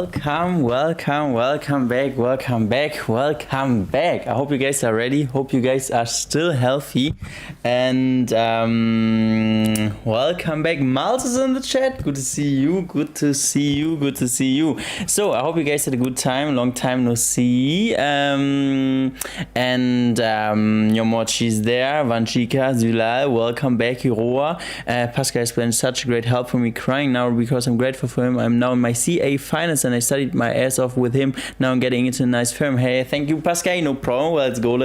welcome back. I hope you guys are ready. Hope you guys are still healthy. And welcome back. Miles is in the chat. Good to see you. So I hope you guys had a good time. Long time no see. And Yomochi's there. Vanchika, Zulal, welcome back. Hiroa. Pascal has been such a great help for me, crying now because I'm grateful for him. I'm now in my CA finals and I studied my ass off with him. Now I'm getting into a nice firm. Hey, thank you, Pascal. No problem. Let's go.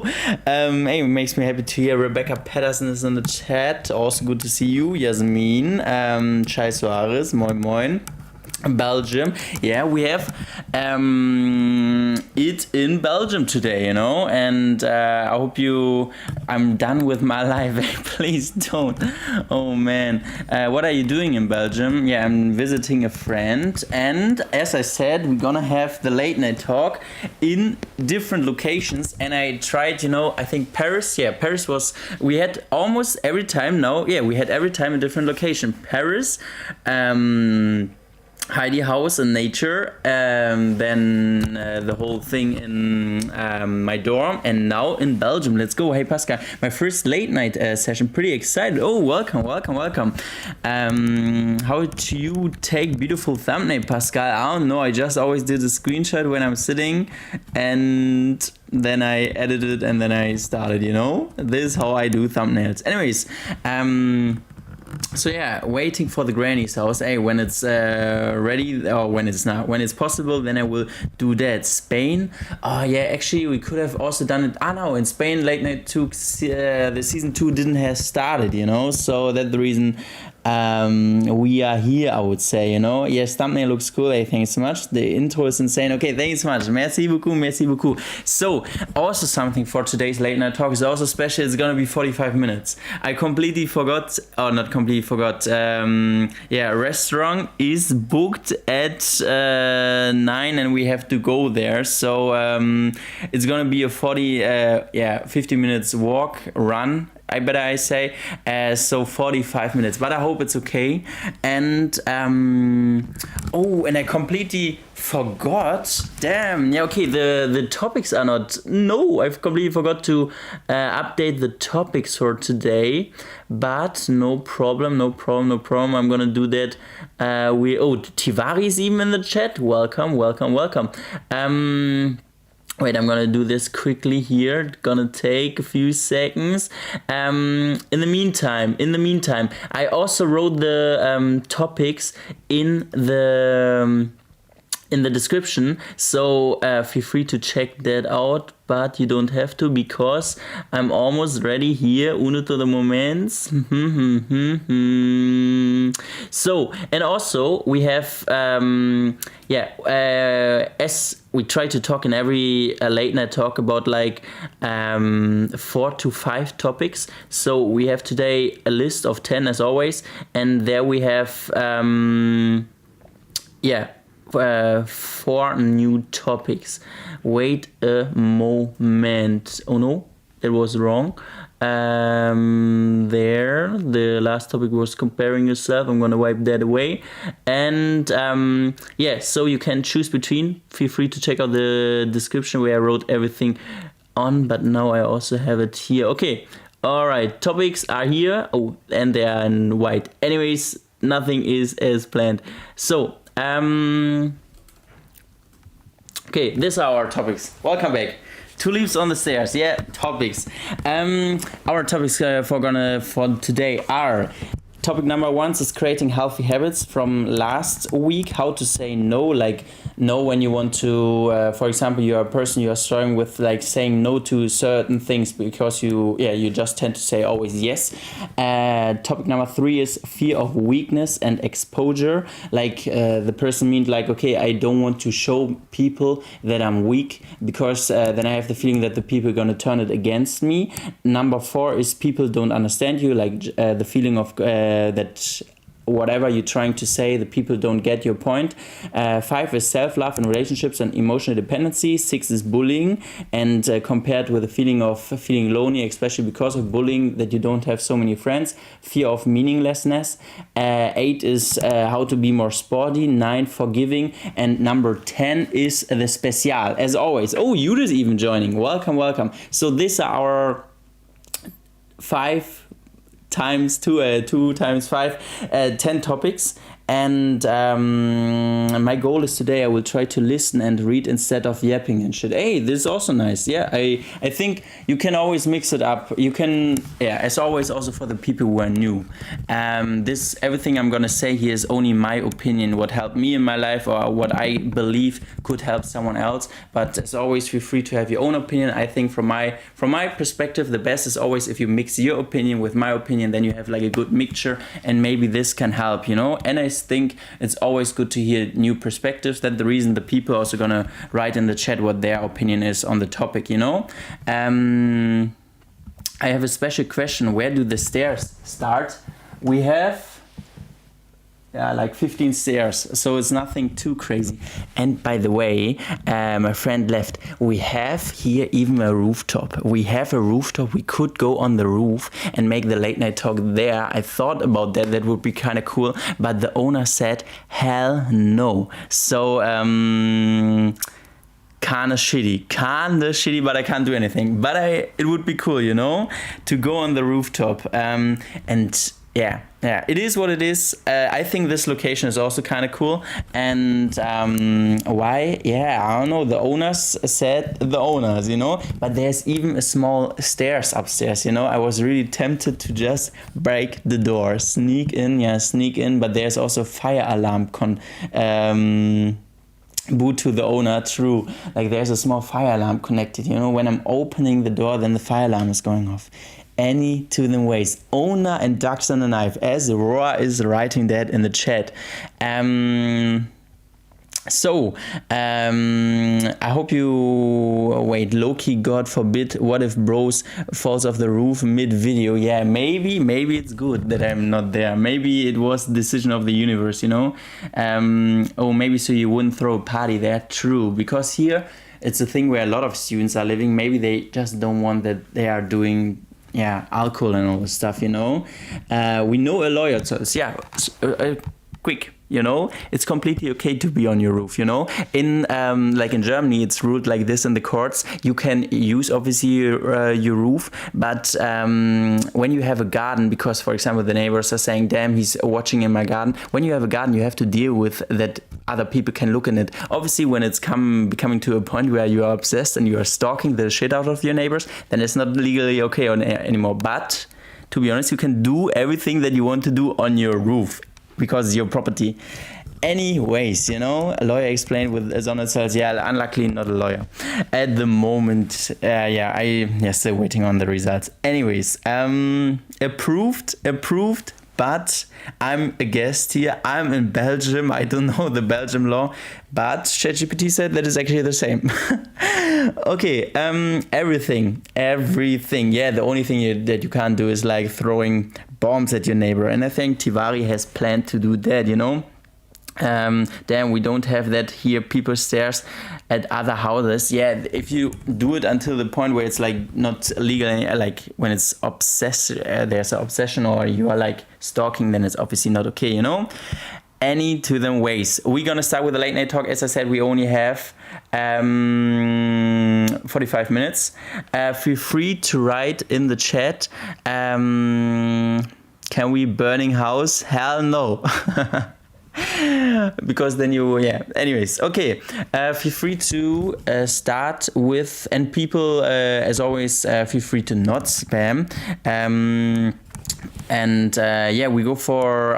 Hey, it makes me happy to hear Rebecca Patterson is in the chat. Also good to see you. Yasmin, Chai Suarez, moin. Belgium. Yeah, we have it in Belgium today, and I hope I'm done with my life. Please don't. Oh man. What are you doing in Belgium? Yeah, I'm visiting a friend, and as I said, we're gonna have the late night talk in different locations, and I tried, I think Paris. Yeah, Paris was, we had almost every time now. Yeah, we had every time a different location. Paris, Heidi House in nature, then the whole thing in my dorm, and now in Belgium. Let's go. Hey Pascal, my first late night session. Pretty excited. Oh, welcome. How do you take beautiful thumbnail, Pascal? I don't know. I just always did a screenshot when I'm sitting, and then I edited, and then I started. This is how I do thumbnails. Anyways, so yeah, waiting for the granny's house. Hey, when it's ready, or when it's possible, then I will do that. Spain. Oh yeah, actually we could have also done it. No, in Spain late night 2, the season 2 didn't have started, so that's the reason we are here, I would say, Yes, thumbnail looks cool. Hey, thanks so much. The intro is insane. Okay, thanks so much. Merci beaucoup. So, also something for today's late night talk is also special. It's gonna be 45 minutes. I completely forgot, or not completely forgot. Restaurant is booked at 9 and we have to go there. So, it's gonna be a 50 minutes walk, run. I say, so 45 minutes, but I hope it's okay. And and I completely forgot. Damn. Yeah. Okay. The topics are not. No, I've completely forgot to update the topics for today. But no problem. I'm gonna do that. Tivari is even in the chat. Welcome. Wait, I'm gonna do this quickly here. Gonna take a few seconds. In the meantime, I also wrote the topics in the description, so feel free to check that out, but you don't have to because I'm almost ready here. Uno to the moments. So, and also we have as we try to talk in every late night talk about 4 to 5 topics. So we have today a list of 10 as always, and there we have 4 new topics. Wait a moment. Oh no, that was wrong. There, the last topic was comparing yourself. I'm gonna wipe that away. And so you can choose between. Feel free to check out the description where I wrote everything on, but now I also have it here. Okay, all right, topics are here. Oh, and they are in white. Anyways, nothing is as planned. So, okay, these are our topics. Welcome back. 2 leaves on the stairs. Yeah, topics. Our topics for today are: topic number 1 is creating healthy habits from last week. How to say no, no when you want to, for example, you're a person you are struggling with saying no to certain things because you just tend to say always yes. Topic number 3 is fear of weakness and exposure. The person means okay, I don't want to show people that I'm weak because then I have the feeling that the people are going to turn it against me. Number 4 is people don't understand you, the feeling of that whatever you're trying to say, the people don't get your point. 5 is self-love and relationships and emotional dependency. 6 is bullying, and compared with the feeling of feeling lonely, especially because of bullying, that you don't have so many friends. Fear of meaninglessness. 8 is how to be more sporty. 9, forgiving. And number 10 is the special, as always. Oh, Judith even joining. Welcome, welcome. So these are our 5 times 2, 2 times 5, 10 topics. And my goal is today I will try to listen and read instead of yapping and shit. Hey, this is also nice. Yeah, I think you can always mix it up. You can, yeah, as always, also for the people who are new. This, everything I'm gonna say here is only my opinion, what helped me in my life or what I believe could help someone else. But as always, feel free to have your own opinion. I think from my perspective, the best is always if you mix your opinion with my opinion, then you have like a good mixture, and maybe this can help, you know. And I think it's always good to hear new perspectives. That's the reason the people are also gonna write in the chat what their opinion is on the topic, you know. I have a special question. Where do the stairs start? We have like 15 stairs, so it's nothing too crazy. And by the way, my friend left, we have here even a rooftop. We have a rooftop. We could go on the roof and make the late night talk there. I thought about that. That would be kind of cool, but the owner said hell no. So kinda shitty, but I can't do anything. But it would be cool, you know, to go on the rooftop. And yeah, it is what it is. I think this location is also kind of cool. And why? Yeah, I don't know. The owners said the owners, you know. But there's even a small stairs upstairs, you know. I was really tempted to just break the door, sneak in. But there's also fire alarm boot to the owner, true. Like there's a small fire alarm connected, you know. When I'm opening the door, then the fire alarm is going off. Any to them ways. Owner and ducks on a knife, as Roa is writing that in the chat. I hope you wait. Low-key, God forbid. What if bros falls off the roof mid-video? Yeah, maybe it's good that I'm not there. Maybe it was the decision of the universe, you know. Oh, maybe so you wouldn't throw a party there. True, because here it's a thing where a lot of students are living. Maybe they just don't want that they are doing alcohol and all this stuff, you know. We know a lawyer, so quick, you know, it's completely okay to be on your roof, you know. In like in Germany, it's ruled like this in the courts. You can use obviously your roof, but when you have a garden, because for example the neighbors are saying, damn, he's watching in my garden. When you have a garden, you have to deal with that other people can look in it. Obviously, when it's becoming to a point where you are obsessed and you are stalking the shit out of your neighbors, then it's not legally okay anymore. But to be honest, you can do everything that you want to do on your roof, because it's your property. Anyways, you know, a lawyer explained with Zonnet says, yeah, unluckily not a lawyer at the moment. Still waiting on the results. Anyways, approved, but I'm a guest here. I'm in Belgium. I don't know the Belgium law, but ChatGPT said that is actually the same. Okay, everything. Yeah, the only thing that you can't do is like throwing bombs at your neighbor. And I think Tivari has planned to do that, you know. Damn, we don't have that here. People stares at other houses. Yeah, if you do it until the point where it's like not legal, like when it's there's an obsession or you are like stalking, then it's obviously not okay, you know. Any to them ways. We're gonna start with the late night talk. As I said, we only have 45 minutes. Feel free to write in the chat. Can we burning house? Hell no. Because then anyways, okay, feel free to start with, and people as always feel free to not spam. We go for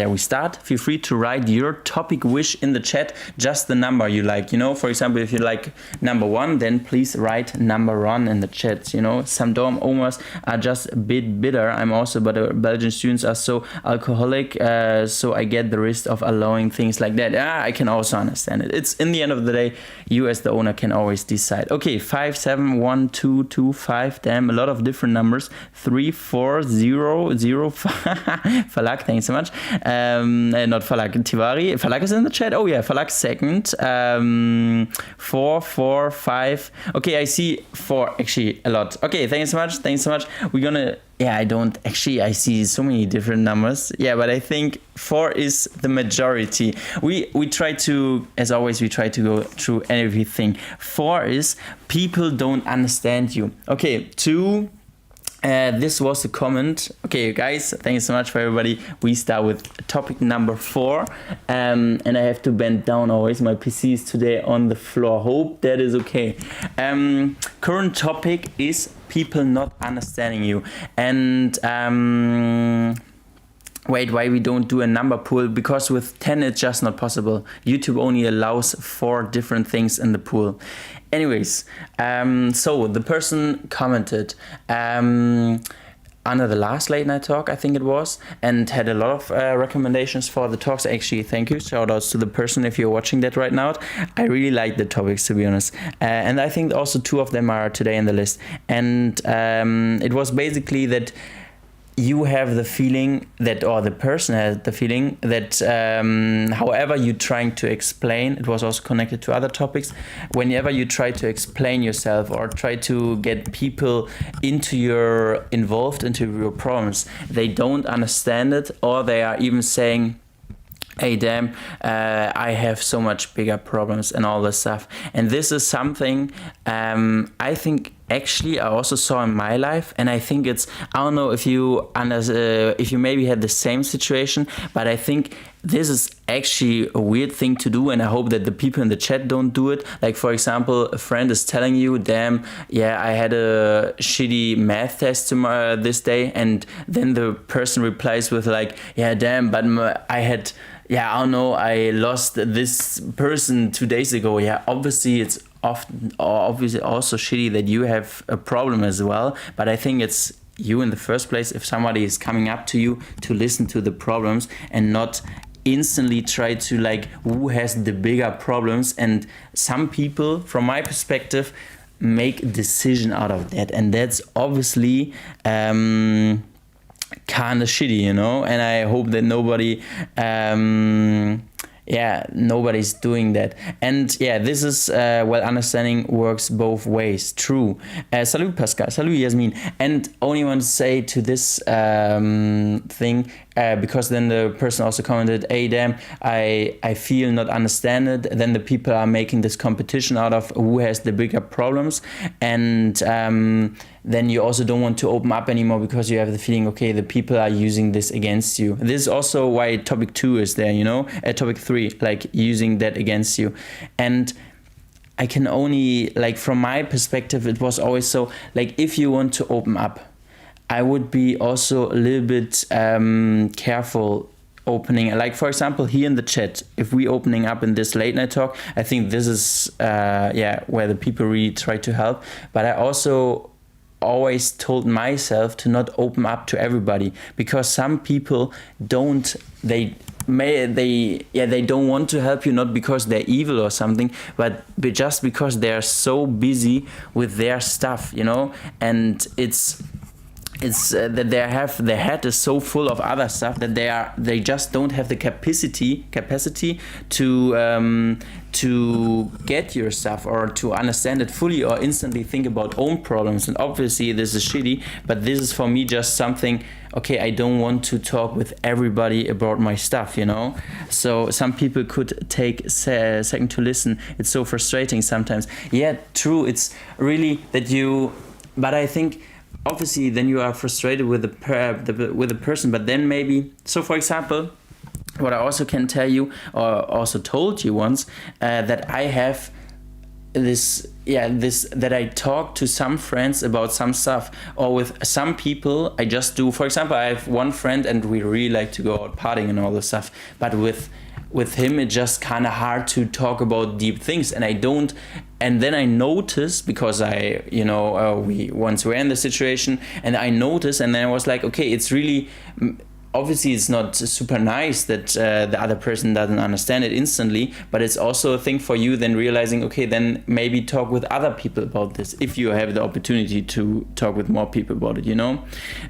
we start. Feel free to write your topic wish in the chat, just the number you like, you know. For example, if you like number 1, then please write number 1 in the chat, you know. Some dorm owners are just a bit bitter. I'm also, but the Belgian students are so alcoholic, so I get the risk of allowing things like that. I can also understand it. It's in the end of the day, you as the owner can always decide. Okay, 5712225, damn, a lot of different numbers. 340 zero Falak, thanks so much. Not Falak, Tivari. Falak is in the chat. Oh yeah, Falak second. 4, 4, 5. Okay, I see 4 actually a lot. Okay, thanks so much. We're gonna, I see so many different numbers. Yeah, but I think 4 is the majority. We try to, as always, we try to go through everything. 4 is people don't understand you. Okay, 2. This was the comment. Okay, guys, thank you so much for everybody. We start with topic number 4. And I have to bend down always. My PC is today on the floor. Hope that is okay. Current topic is people not understanding you. And wait, why we don't do a number pool? Because with 10 it's just not possible. YouTube only allows 4 different things in the pool. Anyways, so the person commented under the last late night talk, I think it was, and had a lot of recommendations for the talks. Actually, thank you. Shout outs to the person if you're watching that right now. I really like the topics, to be honest. And I think also 2 of them are today in the list. And it was basically that you have the feeling that, or the person has the feeling that however you're trying to explain, it was also connected to other topics, whenever you try to explain yourself or try to get people involved into your problems, they don't understand it, or they are even saying, hey, damn, I have so much bigger problems and all this stuff. And this is something I think actually I also saw in my life, and I think it's, I don't know if you maybe had the same situation, but I think this is actually a weird thing to do, and I hope that the people in the chat don't do it. Like, for example, a friend is telling you, damn, yeah, I had a shitty math test this day, and then the person replies with like, yeah, damn, but I lost this person 2 days ago. Yeah, obviously it's obviously also shitty that you have a problem as well, but I think it's you in the first place if somebody is coming up to you to listen to the problems and not instantly try to like who has the bigger problems. And some people, from my perspective, make a decision out of that, and that's obviously kind of shitty, you know. And I hope that nobody's doing that. And yeah, this is well, understanding works both ways. True. Salut Pascal, salut Yasmin. And only want to say to this thing, because then the person also commented, hey, damn, I feel not understood. Then the people are making this competition out of who has the bigger problems. And then you also don't want to open up anymore because you have the feeling, okay, the people are using this against you. This is also why topic 2 is there, you know, topic 3, like using that against you. And I can only, like, from my perspective, it was always so, like, if you want to open up, I would be also a little bit careful opening. Like, for example, here in the chat, if we opening up in this late night talk, I think this is, where the people really try to help. But I also always told myself to not open up to everybody, because some people don't, they don't want to help you, not because they're evil or something, but just because they're so busy with their stuff, you know. And it's that their head is so full of other stuff that they just don't have the capacity to get your stuff or to understand it fully or instantly think about own problems. And obviously this is shitty, but this is for me just something, okay, I don't want to talk with everybody about my stuff, you know. So some people could take a second to listen. It's so frustrating sometimes. Yeah, true, it's really that but I think obviously then you are frustrated with the person, but then maybe, so for example, what I also can tell you, or also told you once, that I have that I talk to some friends about some stuff, or with some people I just do. For example, I have one friend and we really like to go out partying and all this stuff, but with him it's just kind of hard to talk about deep things, and I don't. And then I notice, because we once were in the situation, and I noticed, and then I was like, okay, it's really, obviously it's not super nice that the other person doesn't understand it instantly, but it's also a thing for you then realizing, okay, then maybe talk with other people about this if you have the opportunity to talk with more people about it, you know.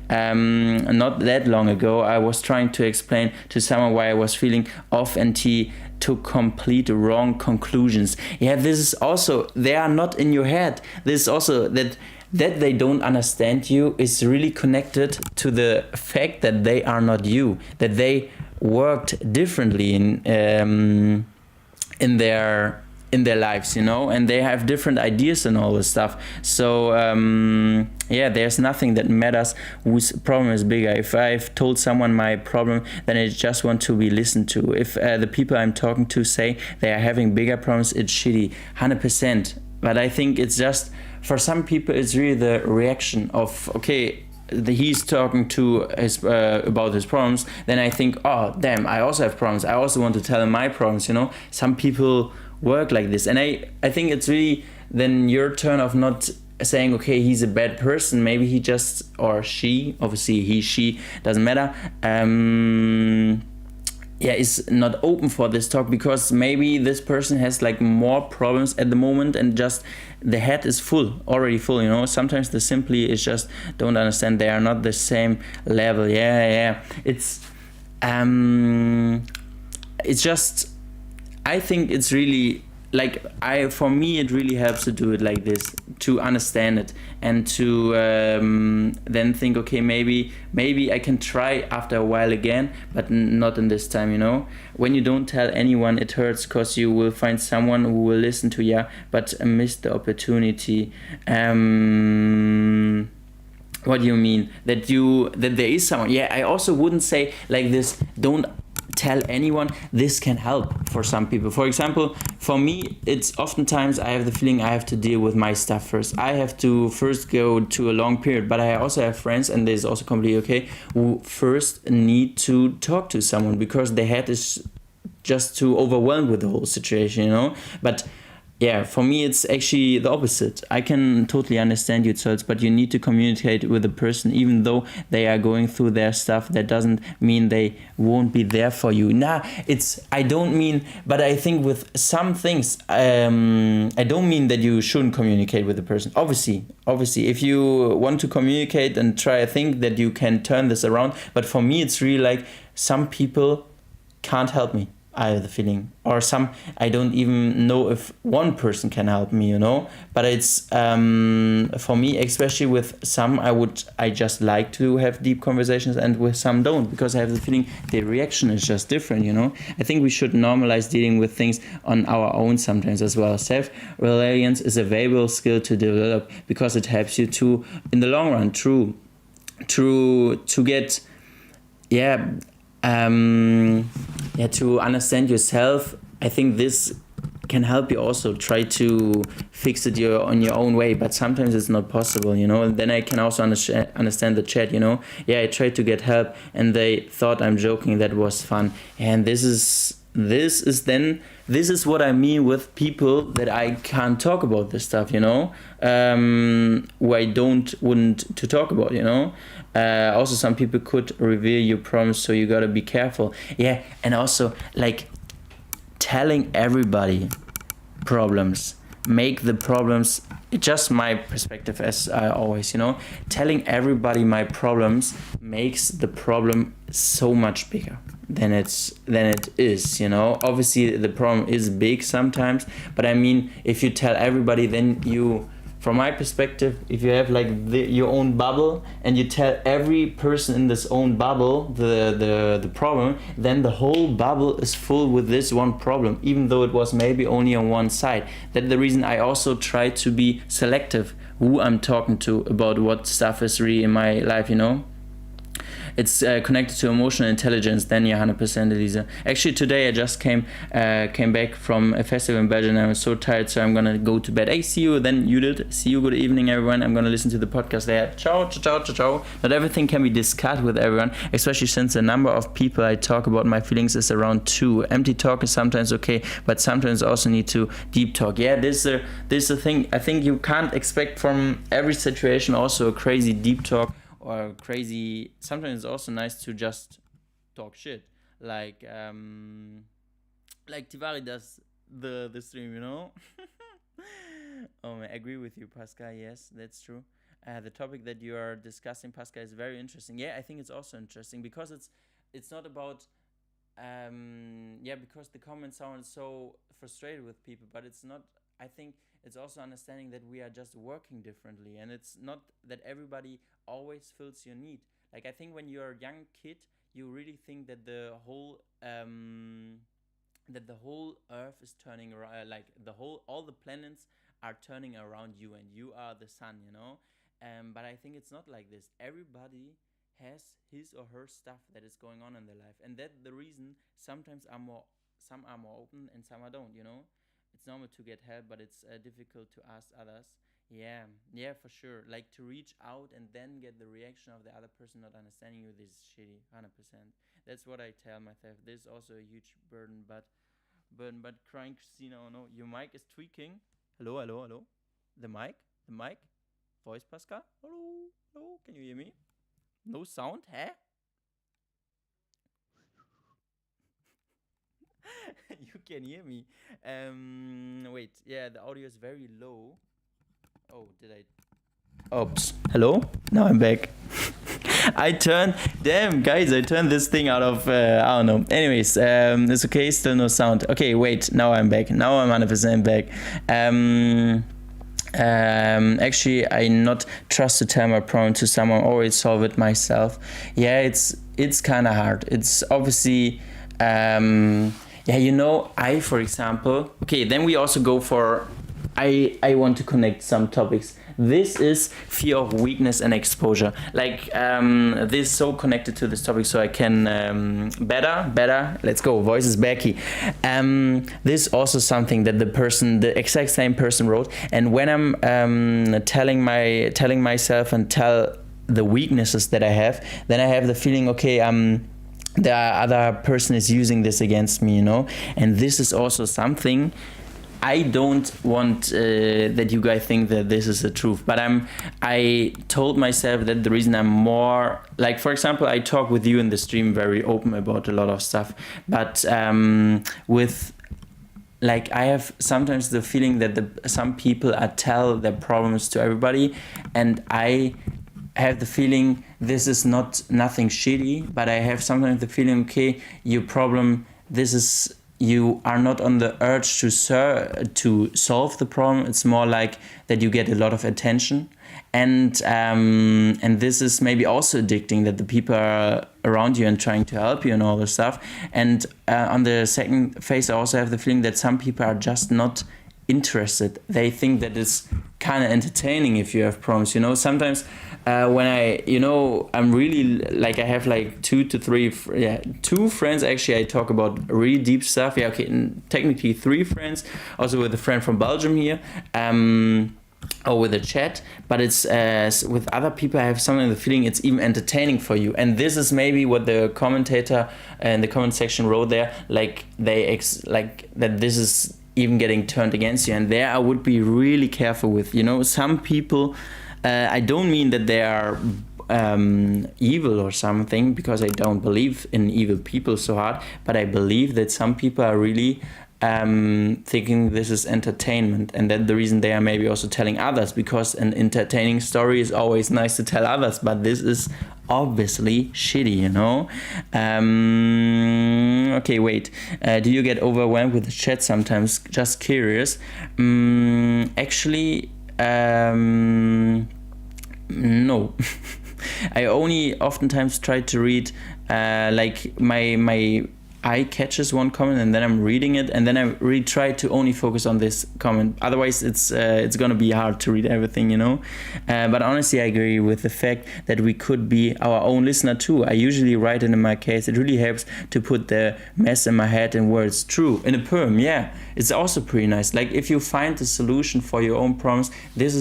Not that long ago I was trying to explain to someone why I was feeling off, and he took complete wrong conclusions. Yeah, this is also, they are not in your head. This is also that they don't understand you is really connected to the fact that they are not you, that they worked differently in their lives, you know, and they have different ideas and all this stuff. So yeah, there's nothing that matters whose problem is bigger. If I've told someone my problem, then I just want to be listened to. If the people I'm talking to say they are having bigger problems, it's shitty, 100%. But I think it's just, for some people, it's really the reaction of, okay, he's talking to his about his problems. Then I think, oh, damn, I also have problems. I also want to tell him my problems, you know. Some people work like this. And I think it's really then your turn of not saying, okay, he's a bad person. Maybe he just, or she, obviously he, she, doesn't matter. Yeah, is not open for this talk, because maybe this person has like more problems at the moment and just the head is already full, you know. Sometimes the simply is just don't understand, they are not the same level. Yeah. It's just, I think it's really like, for me it really helps to do it like this, to understand it and to then think, okay, maybe I can try after a while again, but not in this time, you know. When you don't tell anyone, it hurts, because you will find someone who will listen to you, but miss the opportunity. What do you mean? That there is someone? Yeah, I also wouldn't say like this, don't tell anyone. This can help for some people. For example, for me, it's oftentimes I have the feeling I have to deal with my stuff first. I have to first go to a long period, but I also have friends, and this is also completely okay, who first need to talk to someone because their head is just too overwhelmed with the whole situation, you know. But yeah, for me, it's actually the opposite. I can totally understand you, Zoels, but you need to communicate with the person, even though they are going through their stuff. That doesn't mean they won't be there for you. I don't mean, but I think with some things, I don't mean that you shouldn't communicate with the person. Obviously, if you want to communicate and try, I think that you can turn this around. But for me, it's really like some people can't help me. I have the feeling, or I don't even know if one person can help me, you know. But it's for me, especially with some, I just like to have deep conversations, and with some don't, because I have the feeling the reaction is just different, you know. I think we should normalize dealing with things on our own sometimes as well. Self-reliance is a valuable skill to develop, because it helps you to, in the long run, to get, to understand yourself. I think this can help you also try to fix it on your own way, but sometimes it's not possible, you know. And then I can also understand the chat, you know. Yeah, I tried to get help and they thought I'm joking. That was fun. And this is what I mean with people that I can't talk about this stuff, you know, who I wouldn't to talk about, you know. Also, some people could reveal your problems, so you gotta be careful. Yeah, and also like telling everybody problems make the problems, just my perspective as I always, you know, telling everybody my problems makes the problem so much bigger than it is, you know. Obviously the problem is big sometimes, but I mean, if you tell everybody, then you, from my perspective, if you have like your own bubble and you tell every person in this own bubble the problem, then the whole bubble is full with this one problem, even though it was maybe only on one side. That's the reason I also try to be selective who I'm talking to about what stuff is really in my life, you know. It's connected to emotional intelligence. Then you're 100%, Elisa. Actually, today I just came back from a festival in Belgium and I was so tired, so I'm gonna go to bed. Hey, see you then, Judith. See you, good evening, everyone. I'm gonna listen to the podcast there. Ciao, ciao, ciao, ciao. Not everything can be discussed with everyone, especially since the number of people I talk about my feelings is around 2. Empty talk is sometimes okay, but sometimes also need to deep talk. Yeah, this is a thing. I think you can't expect from every situation also a crazy deep talk or crazy. Sometimes it's also nice to just talk shit, like Tivari does the stream, you know. Oh man, I agree with you, Pascal. Yes, that's true. The topic that you are discussing, Pascal, is very interesting. Yeah, I think it's also interesting because it's not about because the comments sound so frustrated with people, but it's not. I think it's also understanding that we are just working differently, and it's not that everybody always fills your need. Like, I think when you're a young kid, you really think that the whole Earth is turning around, like all the planets are turning around you, and you are the sun, you know. But I think it's not like this. Everybody has his or her stuff that is going on in their life, and that's the reason sometimes some are more open and some are don't, you know. It's normal to get help, but it's difficult to ask others. Yeah, yeah, for sure. Like, to reach out and then get the reaction of the other person not understanding you, this is shitty, 100%. That's what I tell myself. This is also a huge burden, but crying, Christina, oh no, your mic is tweaking. Hello, hello, hello. The mic, voice, Pascal. Hello, hello, can you hear me? No sound, huh? You can hear me. Wait, yeah, the audio is very low. Oh, did I? Oops. Hello? Now I'm back. Damn, guys, I turned this thing out of, I don't know. Anyways, it's okay, still no sound. Okay, wait, now I'm back. Now I'm 100% back. Actually, I not trust to tell my problem to someone, always solve it myself. Yeah, it's kind of hard. It's obviously, yeah, you know, for example, okay, then we also go for, I want to connect some topics. This is fear of weakness and exposure. Like, this is so connected to this topic, so I can better. Let's go. Voice is backy. This is also something that the exact same person wrote. And when I'm telling myself and tell the weaknesses that I have, then I have the feeling, okay, the other person is using this against me, you know. And this is also something. I don't want that you guys think that this is the truth, but I told myself that the reason I'm more, like, for example, I talk with you in the stream very open about a lot of stuff, but with, like, I have sometimes the feeling that some people tell their problems to everybody, and I have the feeling this is nothing shitty, but I have sometimes the feeling, okay, your problem, this is, you are not on the urge to solve the problem. It's more like that you get a lot of attention, and this is maybe also addicting, that the people are around you and trying to help you and all this stuff. And on the second phase, I also have the feeling that some people are just not interested. They think that it's kind of entertaining if you have problems, you know. Sometimes when I'm really, like, I have like 2 to 3 2 friends actually. I talk about really deep stuff, technically 3 friends, also with a friend from Belgium here, or with a chat, but it's with other people I have something the feeling it's even entertaining for you. And this is maybe what the commentator in the comment section wrote there, like like that this is even getting turned against you. And there I would be really careful with, you know, some people, I don't mean that they are evil or something, because I don't believe in evil people so hard, but I believe that some people are really thinking this is entertainment, and that the reason they are maybe also telling others, because an entertaining story is always nice to tell others, but this is obviously shitty, you know. Okay, wait, do you get overwhelmed with the chat sometimes? Just curious. Actually, no. I only oftentimes try to read like my eye catches one comment, and then I'm reading it, and then I really try to only focus on this comment. Otherwise, it's gonna be hard to read everything, you know. But honestly, I agree with the fact that we could be our own listener too. I usually write it in my case. It really helps to put the mess in my head in words. True, in a poem, yeah, it's also pretty nice. Like, if you find the solution for your own problems, this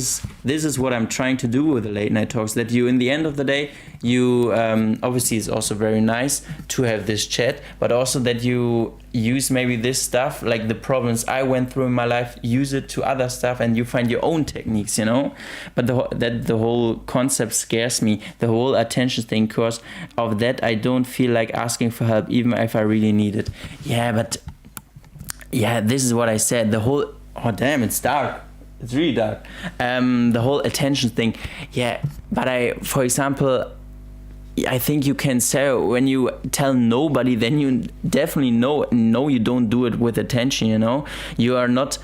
is what I'm trying to do with the late night talks. That you, in the end of the day, you obviously it's also very nice to have this chat, but also also that you use maybe this stuff, like the problems I went through in my life, use it to other stuff, and you find your own techniques, you know. But the whole concept scares me, the whole attention thing, because of that I don't feel like asking for help even if I really need it. Yeah, but yeah, this is what I said, the whole, oh damn, it's dark, it's really dark, the whole attention thing. Yeah, but for example, I think you can say when you tell nobody, then you definitely know you don't do it with attention, you know. You are not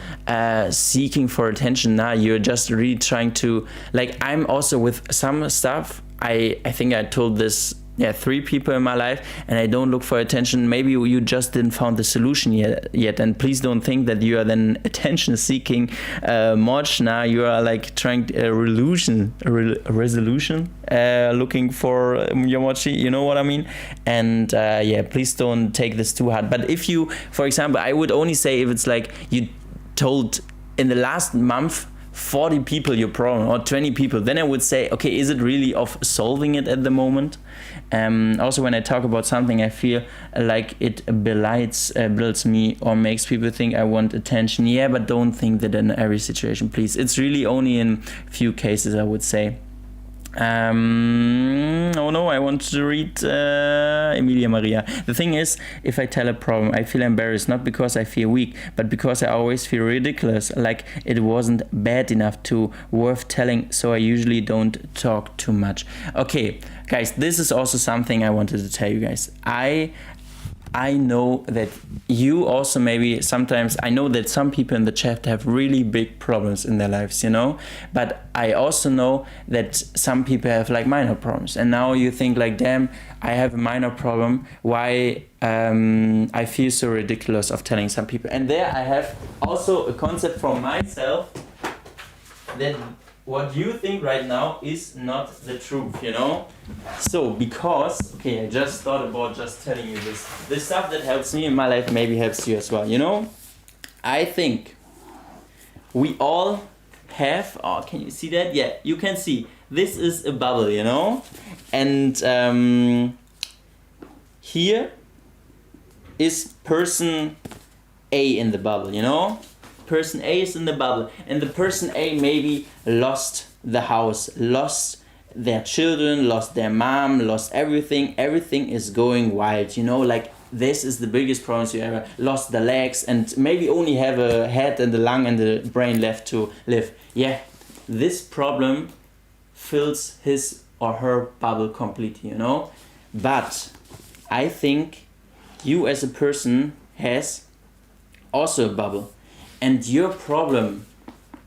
seeking for attention now. You're just really trying to, like, I'm also with some stuff. I think I told this 3 people in my life, and I don't look for attention. Maybe you just didn't found the solution yet, and please don't think that you are then attention seeking much. Now you are like trying resolution looking for your mochi, you know what I mean. And please don't take this too hard. But if you, for example, I would only say if it's like you told in the last month 40 people your problem, or 20 people, then I would say, okay, is it really of solving it at the moment? Also, when I talk about something, I feel like it belittles me or makes people think I want attention. Yeah, but don't think that in every situation, please. It's really only in few cases, I would say. Oh no, I want to read Emilia Maria. The thing is, if I tell a problem, I feel embarrassed, not because I feel weak, but because I always feel ridiculous, like it wasn't bad enough to worth telling, so I usually don't talk too much. Okay, guys, this is also something I wanted to tell you guys. I know that you also maybe sometimes, I know that some people in the chat have really big problems in their lives, you know, but I also know that some people have like minor problems, and now you think like, damn, I have a minor problem, why I feel so ridiculous of telling some people. And there I have also a concept from myself that what you think right now is not the truth, you know? So, because, okay, I just thought about just telling you this. The stuff that helps me in my life maybe helps you as well, you know? I think we all have, oh, can you see that? Yeah, you can see. This is a bubble, you know? And here is person A in the bubble, you know? Person A is in the bubble, and the person A maybe lost the house, lost their children, lost their mom, lost everything. Everything is going wild, you know, like this is the biggest problem you ever lost the legs, and maybe only have a head and the lung and the brain left to live. Yeah, this problem fills his or her bubble completely, you know. But I think you as a person has also a bubble. And your problem,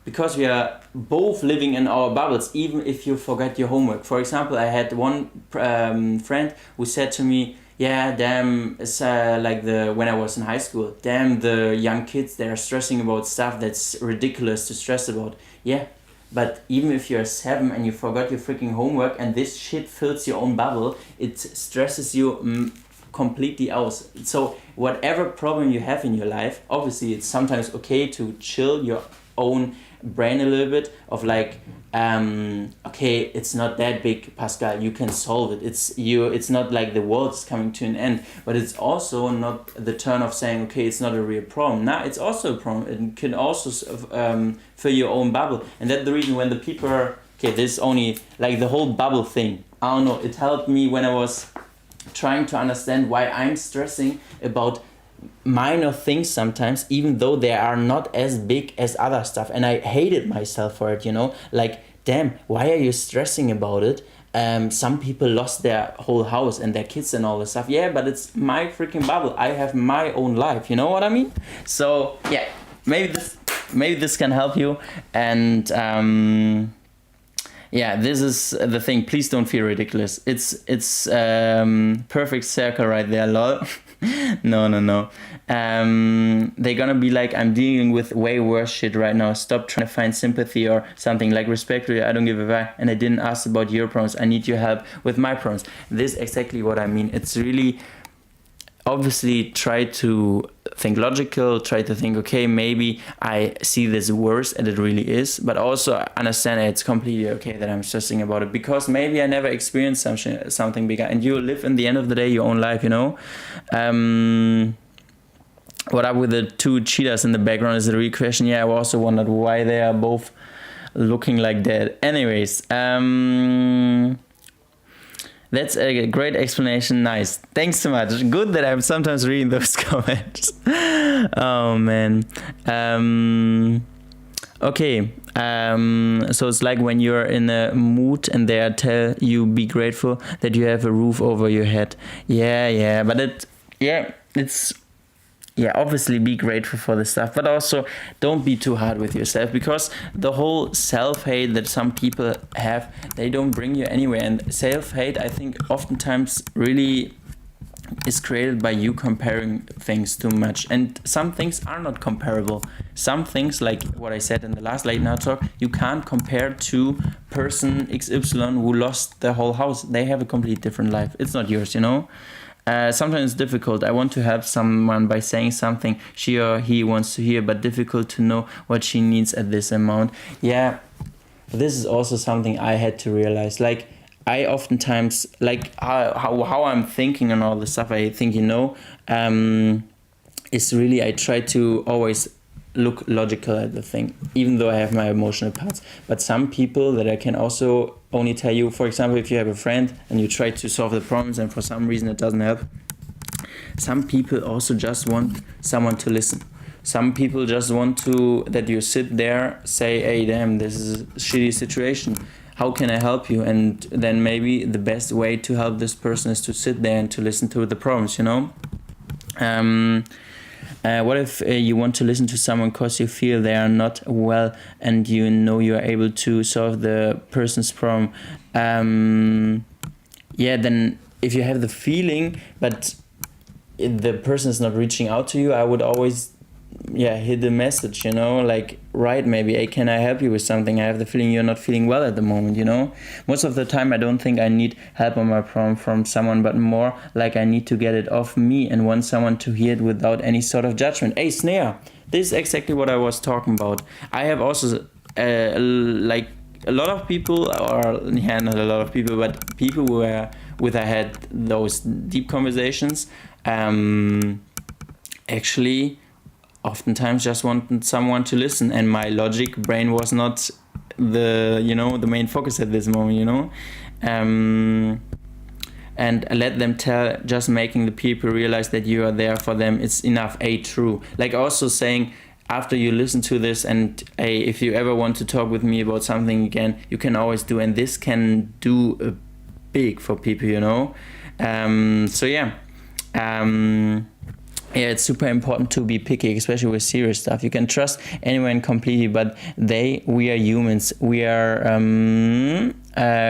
because we are both living in our bubbles, even if you forget your homework. For example, I had one friend who said to me, yeah, damn, it's like when I was in high school, damn, the young kids, they're stressing about stuff that's ridiculous to stress about. Yeah, but even if you're 7 and you forgot your freaking homework and this shit fills your own bubble, it stresses you completely out. So whatever problem you have in your life, obviously it's sometimes okay to chill your own brain a little bit of like, okay, it's not that big, Pascal, you can solve it. It's not like the world's coming to an end, but it's also not the turn of saying, okay, it's not a real problem. Now it's also a problem. It can also fill your own bubble. And that's the reason when the people are, okay, this is only like the whole bubble thing. I don't know, it helped me when I was trying to understand why I'm stressing about minor things sometimes, even though they are not as big as other stuff, and I hated myself for it, you know, like, damn, why are you stressing about it? Some people lost their whole house and their kids and all this stuff. Yeah, but it's my freaking bubble. I have my own life, you know what I mean? So yeah, maybe this can help you. And yeah, this is the thing. Please don't feel ridiculous. It's perfect circle right there, lol. No. They're gonna be like, I'm dealing with way worse shit right now. Stop trying to find sympathy or something. Like, respectfully, I don't give a fuck, and I didn't ask about your problems. I need your help with my problems. This is exactly what I mean. It's really, obviously try to think logical, try to think, okay, maybe I see this worse and it really is, but also understand it's completely okay that I'm stressing about it, because maybe I never experienced something bigger, and you live in the end of the day your own life, you know. What up with the two cheetahs in the background is a real question. Yeah, I also wondered why they are both looking like that. Anyways, that's a great explanation. Nice. Thanks so much. Good that I'm sometimes reading those comments. Oh, man. Okay. So it's like when you're in a mood and they tell you be grateful that you have a roof over your head. Yeah. But it's... Yeah, obviously be grateful for this stuff, but also don't be too hard with yourself, because the whole self-hate that some people have, they don't bring you anywhere. And self-hate, I think, oftentimes really is created by you comparing things too much. And some things are not comparable. Some things, like what I said in the last late night talk, you can't compare to person XY who lost their whole house. They have a completely different life. It's not yours, you know? Sometimes it's difficult. I want to help someone by saying something she or he wants to hear, but difficult to know what she needs at this amount. Yeah, this is also something I had to realize. Like, I oftentimes, like how I'm thinking and all the stuff I think, you know, is really, I try to always look logical at the thing, even though I have my emotional parts. But some people that I can also only tell you, for example, if you have a friend and you try to solve the problems and for some reason it doesn't help, some people also just want someone to listen. Some people just want to, that you sit there, say, hey, damn, this is a shitty situation. How can I help you? And then maybe the best way to help this person is to sit there and to listen to the problems, you know? What if you want to listen to someone because you feel they are not well and you know you are able to solve the person's problem? Then if you have the feeling but the person is not reaching out to you, I would always hit the message, you know, like, right, maybe, hey, can I help you with something? I have the feeling you're not feeling well at the moment, you know. Most of the time I don't think I need help on my problem from someone, but more like I need to get it off me and want someone to hear it without any sort of judgment. Hey, Snare, this is exactly what I was talking about. I have also like a lot of people, or not a lot of people, but people with I had those deep conversations, actually oftentimes just wanted someone to listen, and my logic brain was not the main focus at this moment, you know. And let them tell, just making the people realize that you are there for them, it's enough. True. Like, also saying, after you listen to this, and if you ever want to talk with me about something again, you can always do, and this can do big for people, you know. It's super important to be picky, especially with serious stuff. You can trust anyone completely, but we are humans. We are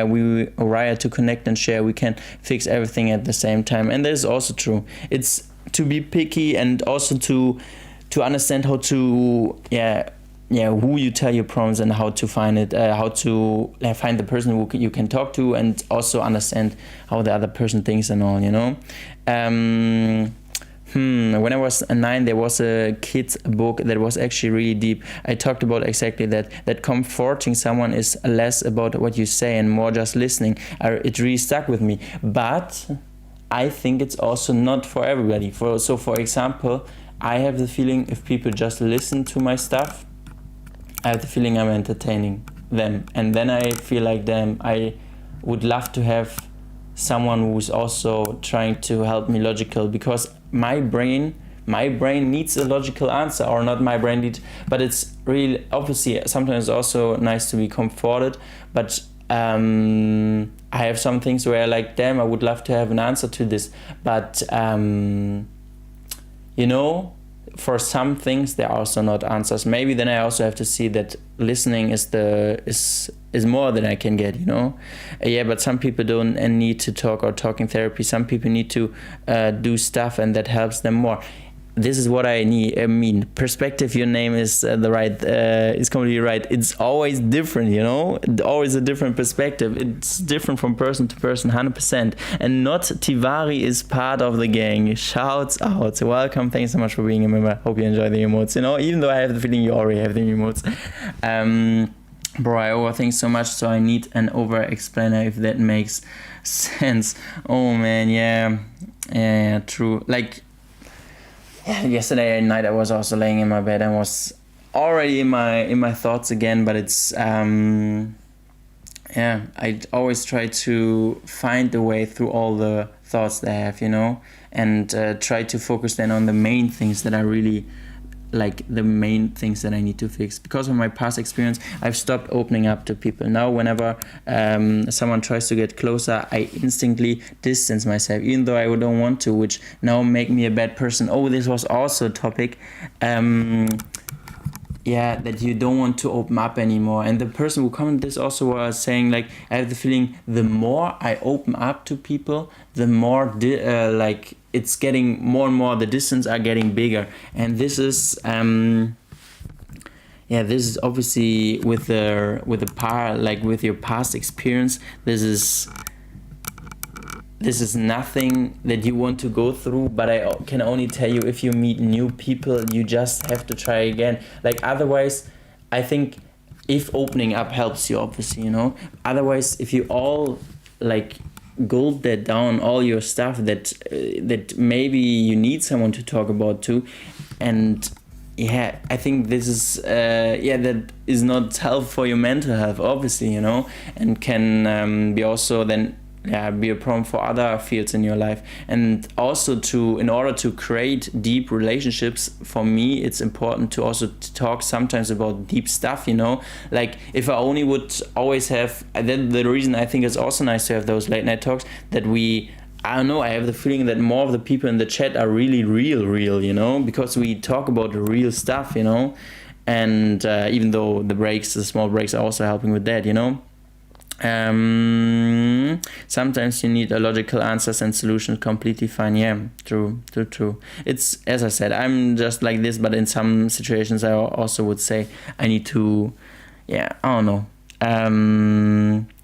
we wire to connect and share. We can fix everything at the same time, and that is also true. It's to be picky and also to understand how to who you tell your problems and how to find it, how to find the person who you can talk to, and also understand how the other person thinks and all, you know. When I was 9, there was a kid's book that was actually really deep. I talked about exactly that comforting someone is less about what you say and more just listening. It really stuck with me. But I think it's also not for everybody. For example, I have the feeling if people just listen to my stuff, I have the feeling I'm entertaining them. And then I feel like, damn, I would love to have someone who's also trying to help me logical, because my brain needs a logical answer, or not my brain needs, but it's really, obviously, sometimes also nice to be comforted, but I have some things where I like, damn, I would love to have an answer to this, but for some things there are also not answers. Maybe then I also have to see that listening is more than I can get, you know. But some people don't need to talk or talking therapy. Some people need to do stuff, and that helps them more. this is what I mean. Perspective, your name is is completely right. It's always different, you know? Always a different perspective. It's different from person to person, 100%. And not Tivari is part of the gang. Shouts out. Welcome. Thanks so much for being a member. Hope you enjoy the emotes, you know? Even though I have the feeling you already have the emotes. Bro, I overthink so much, so I need an over-explainer, if that makes sense. Oh, man, yeah, true. Like, yesterday night I was also laying in my bed and was already in my thoughts again, but it's I always try to find the way through all the thoughts that I have, you know, and try to focus then on the main things that I really like, the main things that I need to fix. Because of my past experience, I've stopped opening up to people. Now whenever someone tries to get closer, I instantly distance myself, even though I don't want to, which now make me a bad person. Oh, this was also a topic, that you don't want to open up anymore. And the person who commented this also was saying, like, I have the feeling the more I open up to people, the more it's getting more and more, the distance are getting bigger. And this is this is obviously with your past experience, this is nothing that you want to go through, but I can only tell you, if you meet new people, you just have to try again. Like, otherwise, I think if opening up helps you, obviously, you know, otherwise, if you all like gulp that down, all your stuff that maybe you need someone to talk about too, and I think this is that is not health for your mental health, obviously, you know, and can be also then be a problem for other fields in your life. And also, in order to create deep relationships, for me it's important to also talk sometimes about deep stuff, you know. Like, if I only would always have, then the reason I think it's also nice to have those late night talks, that I don't know, I have the feeling that more of the people in the chat are really real, you know, because we talk about the real stuff, you know. And even though the small breaks are also helping with that, you know. Sometimes you need a logical answers and solutions, completely fine. Yeah, true. It's, as I said, I'm just like this, but in some situations I also would say I need to, I don't know.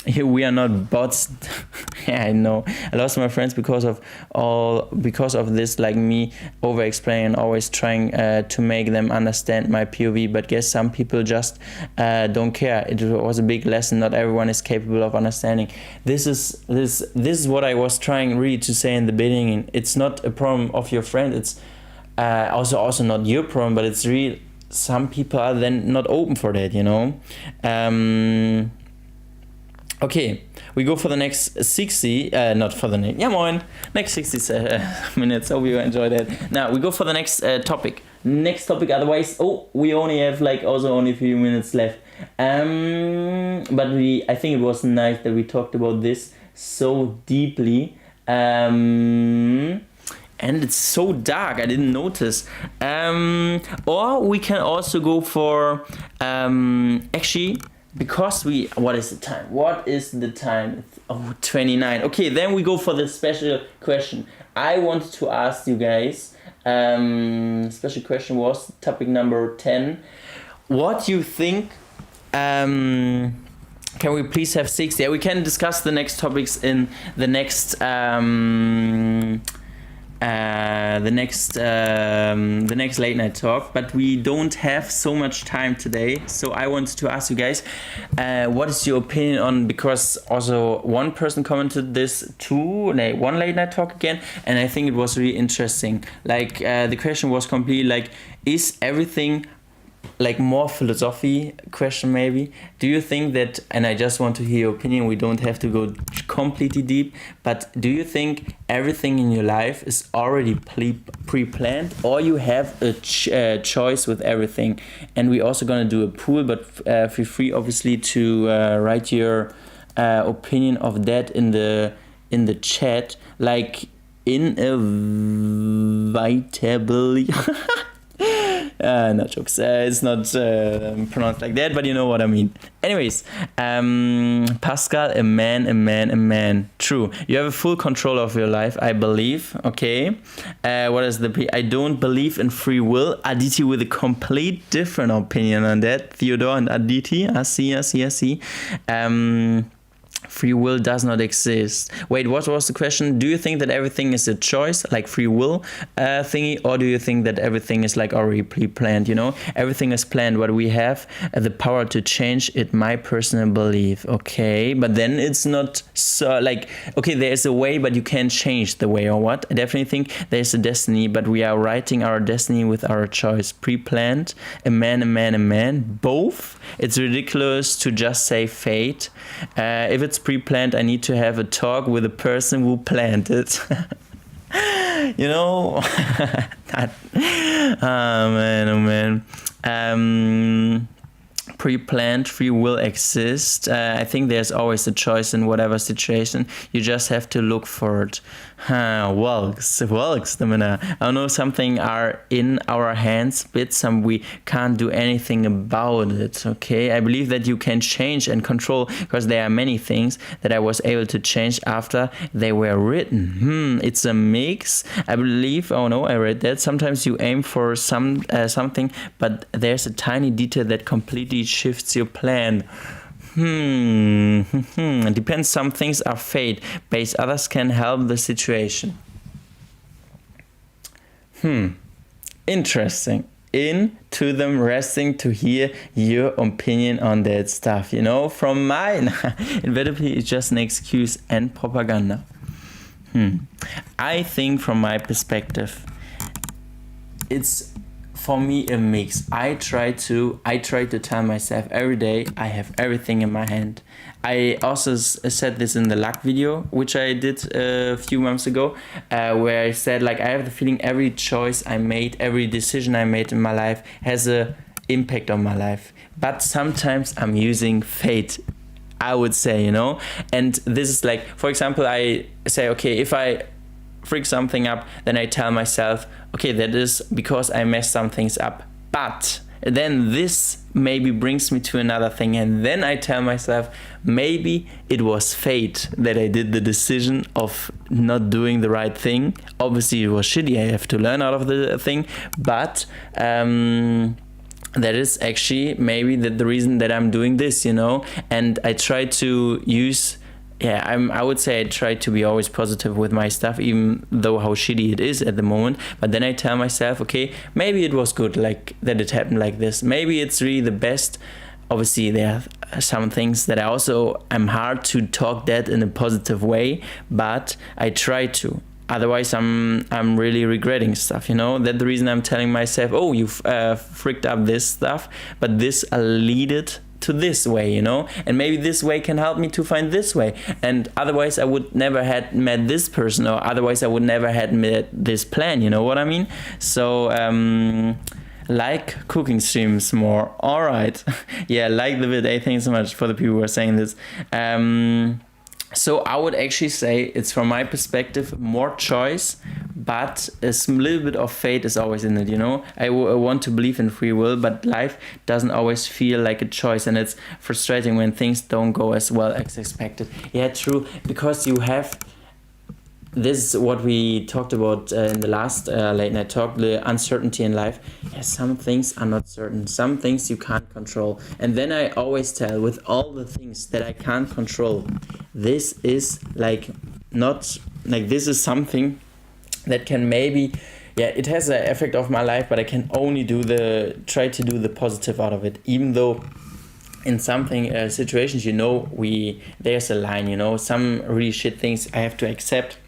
We are not bots. Yeah, I know. I lost my friends because of this, like me over explaining, always trying to make them understand my POV, but guess some people just don't care. It was a big lesson. Not everyone is capable of understanding. This is what I was trying really to say in the beginning. It's not a problem of your friend. It's also not your problem, but it's real. Some people are then not open for that, you know. Okay, we go for the next 60, next 60 minutes. Hope you enjoyed that. Now we go for the next topic. Otherwise, we only have only a few minutes left. But I think it was nice that we talked about this so deeply. And it's so dark, I didn't notice. Or we can also go for actually. Because what is the time? 29. Okay, then we go for the special question. I wanted to ask you guys, special question was topic number 10. What you think, can we please have 60? Yeah, we can discuss the next topics in the next late night talk, but we don't have so much time today. So I wanted to ask you guys, what is your opinion on, because also one person commented this one late night talk again, and I think it was really interesting. The question was completely is everything more philosophy question maybe? Do you think that, and I just want to hear your opinion, we don't have to go completely deep, but do you think everything in your life is already pre-planned, or you have a choice with everything? And we're also going to do a poll, but feel free obviously to write your opinion of that in the chat, inevitability. Not jokes. It's not pronounced like that, but you know what I mean. Anyways, Pascal, a man. True. You have a full control of your life, I believe. Okay. What is I don't believe in free will. Aditi with a complete different opinion on that. Theodore and Aditi. I see. Free will does not exist. Wait, what was the question? Do you think that everything is a choice, like free will thingy, or do you think that everything is like already pre-planned? You know, everything is planned, but we have the power to change it. My personal belief. Okay, but then it's not so like, okay, there is a way, but you can't change the way, or what? I definitely think there's a destiny, but we are writing our destiny with our choice. Pre-planned, a man. Both. It's ridiculous to just say fate. If it's pre-planned, I need to have a talk with the person who planned it. You know? Oh man. Pre-planned, free will exists. I think there's always a choice in whatever situation. You just have to look for it. Walks, I know something are in our hands, but some we can't do anything about it. Okay, I believe that you can change and control, because there are many things that I was able to change after they were written. It's a mix, I believe. Oh no, I read that. Sometimes you aim for something, but there's a tiny detail that completely shifts your plan. It depends. Some things are fate-based, others can help the situation. Interesting. Into them resting to hear your opinion on that stuff. You know, from mine, inevitability is just an excuse and propaganda. I think from my perspective, it's for me a mix. I try to tell myself every day I have everything in my hand. I also said this in the luck video, which I did a few months ago, where I said, like, I have the feeling every choice I made, every decision I made in my life has a impact on my life. But sometimes I'm using fate, I would say, you know. And this is like, for example, I say, okay, if I freak something up, then I tell myself, okay, that is because I messed some things up. But then this maybe brings me to another thing, and then I tell myself, maybe it was fate that I did the decision of not doing the right thing. Obviously it was shitty, I have to learn out of the thing, but that is actually maybe the reason that I'm doing this, you know. And I try to use, I would say I try to be always positive with my stuff, even though how shitty it is at the moment. But then I tell myself, okay, maybe it was good, like that it happened like this. Maybe it's really the best. Obviously, there are some things that I'm hard to talk that in a positive way, but I try to. Otherwise, I'm really regretting stuff, you know. That's the reason I'm telling myself, oh, you've freaked up this stuff, but this lead it to this way, you know, and maybe this way can help me to find this way, and otherwise I would never had met this person, or otherwise I would never had met this plan, you know what I mean? So like cooking streams more. All right. Yeah, like the vid. Thanks so much for the people who are saying this. So I would actually say it's, from my perspective, more choice, but a little bit of fate is always in it, you know. I want to believe in free will, but life doesn't always feel like a choice, and it's frustrating when things don't go as well as expected. Yeah, true, because you have... This is what we talked about in the last late night talk, the uncertainty in life. Yeah, some things are not certain. Some things you can't control. And then I always tell, with all the things that I can't control, this is like not like, this is something that can maybe, it has an effect of my life, but I can only try to do the positive out of it, even though in something situations, you know, there's a line, you know, some really shit things I have to accept.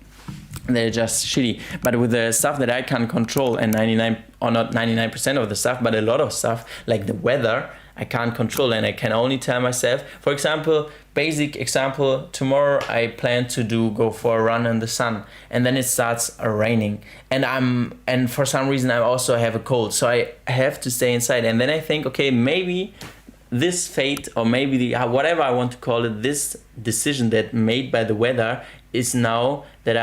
They're just shitty. But with the stuff that I can control, and 99% of the stuff, but a lot of stuff like the weather, I can't control, and I can only tell myself, for example, basic example, tomorrow I plan to go for a run in the sun, and then it starts raining, and for some reason I also have a cold, so I have to stay inside. And then I think, okay, maybe this fate, or maybe whatever I want to call it, this decision that made by the weather is now that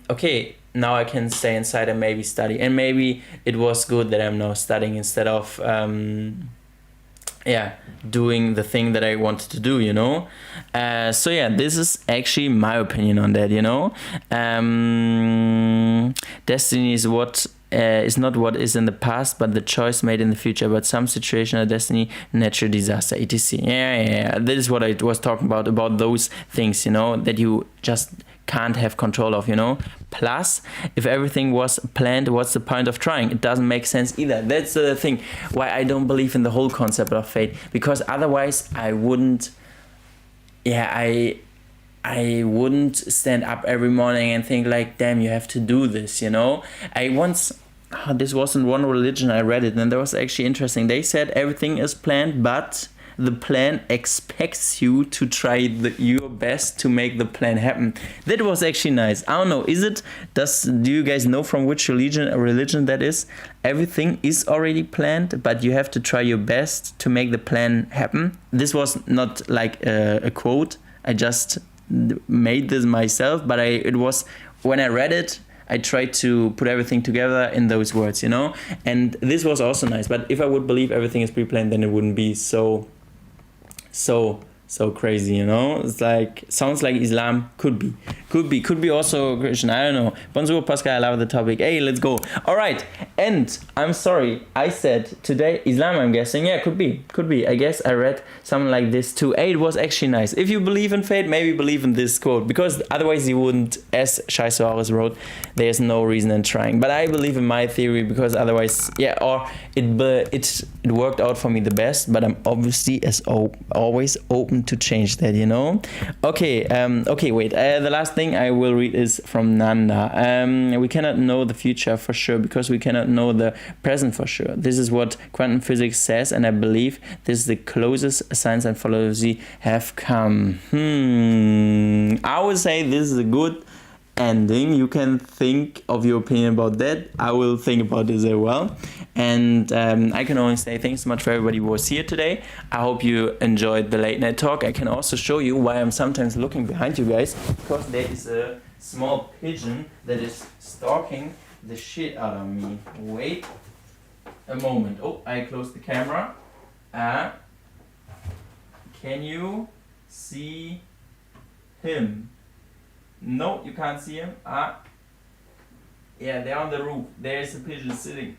okay, now I can stay inside and maybe study. And maybe it was good that I'm now studying instead of doing the thing that I wanted to do, you know. So yeah, this is actually my opinion on that, you know. Destiny is what is not what is in the past, but the choice made in the future. But some situation or destiny, natural disaster, etc. Yeah. This is what I was talking about those things, you know, that you just can't have control of, you know. Plus, if everything was planned, what's the point of trying? It doesn't make sense either. That's the thing why I don't believe in the whole concept of fate, because otherwise I wouldn't I wouldn't stand up every morning and think like, damn, you have to do this, you know. This wasn't one religion, I read it, and that was actually interesting. They said everything is planned, but the plan expects you to try your best to make the plan happen. That was actually nice. I don't know, do you guys know from which religion that is? Everything is already planned, but you have to try your best to make the plan happen. This was not like a quote, I just made this myself, but it was, when I read it, I tried to put everything together in those words, you know? And this was also nice. But if I would believe everything is pre-planned, then it wouldn't be so crazy, you know? It's like, sounds like Islam could be also Christian, I don't know. Bonjour, Pascal, I love the topic. Hey, let's go. All right, and I'm sorry, I said today Islam, I'm guessing. Yeah, could be. I guess I read something like this too. Hey, it was actually nice. If you believe in fate, maybe believe in this quote, because otherwise you wouldn't, as Shai Soares wrote, there's no reason in trying. But I believe in my theory, because otherwise, it worked out for me the best, but I'm obviously, as always, open to change that, you know. Okay, wait, the last thing I will read is from Nanda. We cannot know the future for sure, because we cannot know the present for sure. This is what quantum physics says, and I believe this is the closest science and philosophy have come. I would say this is a good ending. You can think of your opinion about that. I will think about this as well. And I can only say thanks so much for everybody who was here today. I hope you enjoyed the late night talk. I can also show you why I'm sometimes looking behind you guys, because there is a small pigeon that is stalking the shit out of me. Wait a moment. Oh, I closed the camera. Can you see him? No, you can't see him. Yeah, they're on the roof. There's a pigeon sitting.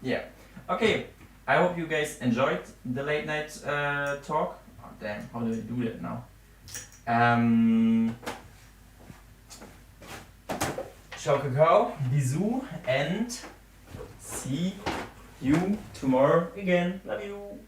Yeah. Okay. I hope you guys enjoyed the late night talk. Oh, damn. How do I do that now? Ciao, Kakao. Bisous. And see you tomorrow again. Love you.